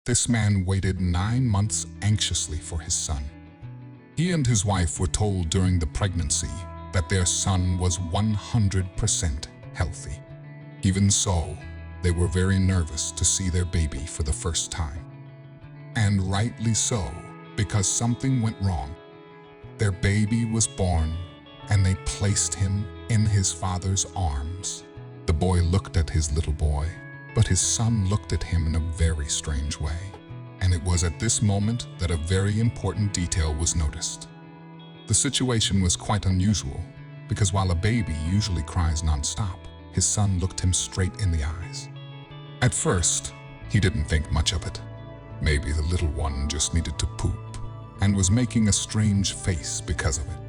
This man waited 9 months anxiously for his son. He and his wife were told during the pregnancy that their son was 100% healthy. Even so, they were very nervous to see their baby for the first time. And rightly so, because something went wrong. Their baby was born, and they placed him in his father's arms. The boy looked at his little boy, but his son looked at him in a very strange way. And it was at this moment that a very important detail was noticed. The situation was quite unusual, because while a baby usually cries non-stop, his son looked him straight in the eyes. At first, he didn't think much of it. Maybe the little one just needed to poop and was making a strange face because of it.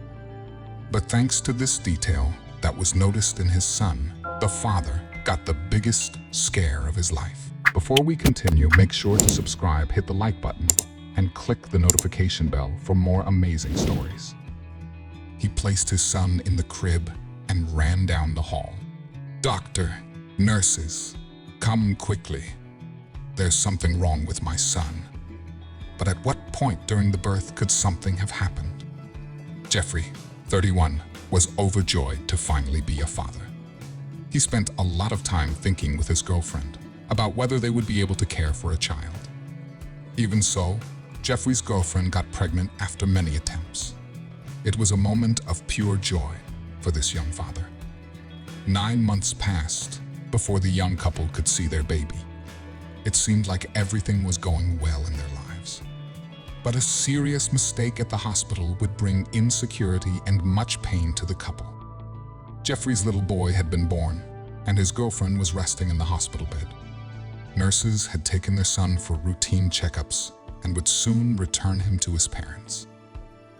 But thanks to this detail that was noticed in his son, the father got the biggest scare of his life. Before we continue, make sure to subscribe, hit the like button, and click the notification bell for more amazing stories. He placed his son in the crib and ran down the hall. "Doctor, nurses, come quickly. There's something wrong with my son." But at what point during the birth could something have happened? Jeffrey, 31, was overjoyed to finally be a father. He spent a lot of time thinking with his girlfriend about whether they would be able to care for a child. Even so, Jeffrey's girlfriend got pregnant after many attempts. It was a moment of pure joy for this young father. 9 months passed before the young couple could see their baby. It seemed like everything was going well in their lives. But a serious mistake at the hospital would bring insecurity and much pain to the couple. Jeffrey's little boy had been born, and his girlfriend was resting in the hospital bed. Nurses had taken their son for routine checkups and would soon return him to his parents.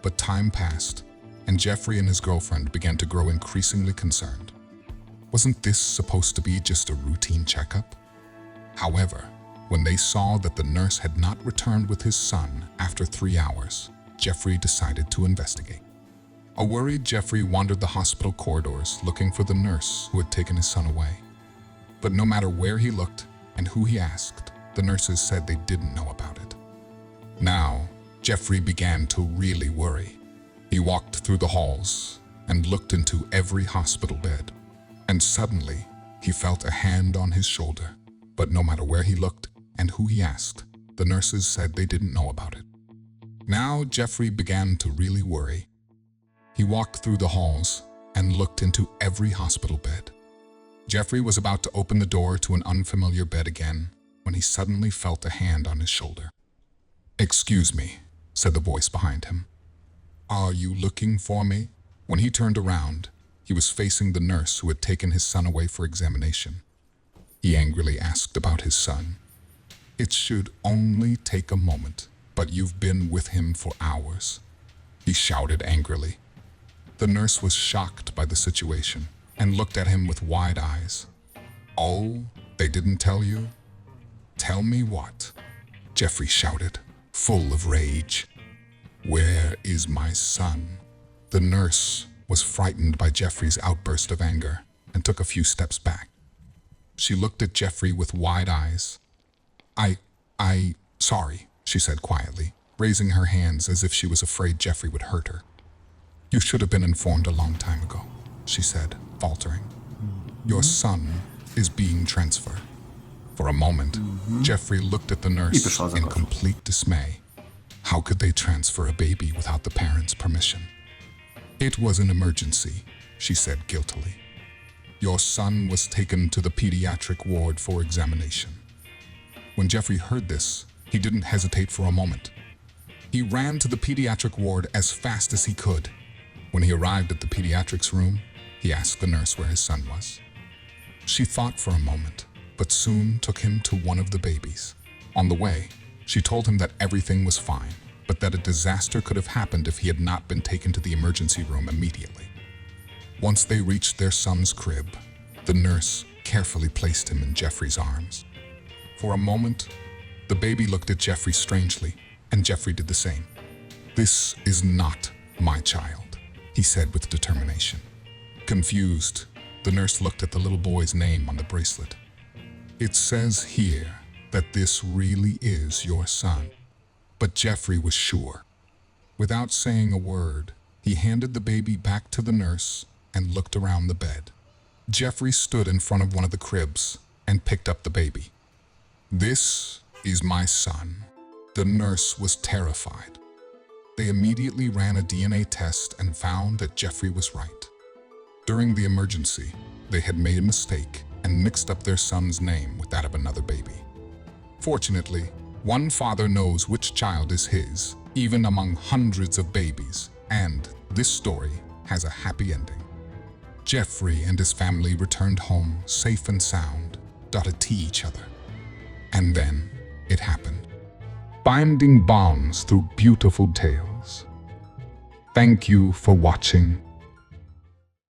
But time passed, and Jeffrey and his girlfriend began to grow increasingly concerned. Wasn't this supposed to be just a routine checkup? However, when they saw that the nurse had not returned with his son after 3 hours, Jeffrey decided to investigate. A worried Jeffrey wandered the hospital corridors looking for the nurse who had taken his son away. But no matter where he looked and who he asked, the nurses said they didn't know about it. Now, Jeffrey began to really worry. He walked through the halls and looked into every hospital bed. And suddenly, he felt a hand on his shoulder. But no matter where he looked and who he asked, the nurses said they didn't know about it. Now, Jeffrey began to really worry. He walked through the halls and looked into every hospital bed. Jeffrey was about to open the door to an unfamiliar bed again when he suddenly felt a hand on his shoulder. "Excuse me," said the voice behind him. "Are you looking for me?" When he turned around, he was facing the nurse who had taken his son away for examination. He angrily asked about his son. "It should only take a moment, but you've been with him for hours," he shouted angrily. The nurse was shocked by the situation and looked at him with wide eyes. "Oh, they didn't tell you? Tell me what?" Jeffrey shouted, full of rage. "Where is my son?" The nurse was frightened by Jeffrey's outburst of anger and took a few steps back. She looked at Jeffrey with wide eyes. Sorry, she said quietly, raising her hands as if she was afraid Jeffrey would hurt her. "You should have been informed a long time ago," she said, faltering. "Your son is being transferred." For a moment, Jeffrey looked at the nurse in complete dismay. How could they transfer a baby without the parents' permission? "It was an emergency," she said guiltily. "Your son was taken to the pediatric ward for examination." When Jeffrey heard this, he didn't hesitate for a moment. He ran to the pediatric ward as fast as he could. When he arrived at the pediatrics room, he asked the nurse where his son was. She thought for a moment, but soon took him to one of the babies. On the way, she told him that everything was fine, but that a disaster could have happened if he had not been taken to the emergency room immediately. Once they reached their son's crib, the nurse carefully placed him in Jeffrey's arms. For a moment, the baby looked at Jeffrey strangely, and Jeffrey did the same. "This is not my child," he said with determination. Confused, the nurse looked at the little boy's name on the bracelet. "It says here that this really is your son. But Jeffrey was sure. Without saying a word, he handed the baby back to the nurse and looked around the bed. Jeffrey stood in front of one of the cribs and picked up the baby. "This is my son." The nurse was terrified. They immediately ran a DNA test and found that Jeffrey was right. During the emergency, they had made a mistake and mixed up their son's name with that of another baby. Fortunately, one father knows which child is his, even among hundreds of babies, and this story has a happy ending. Jeffrey and his family returned home safe and sound, to each other. And then it happened. Binding bonds through beautiful tales. Thank you for watching.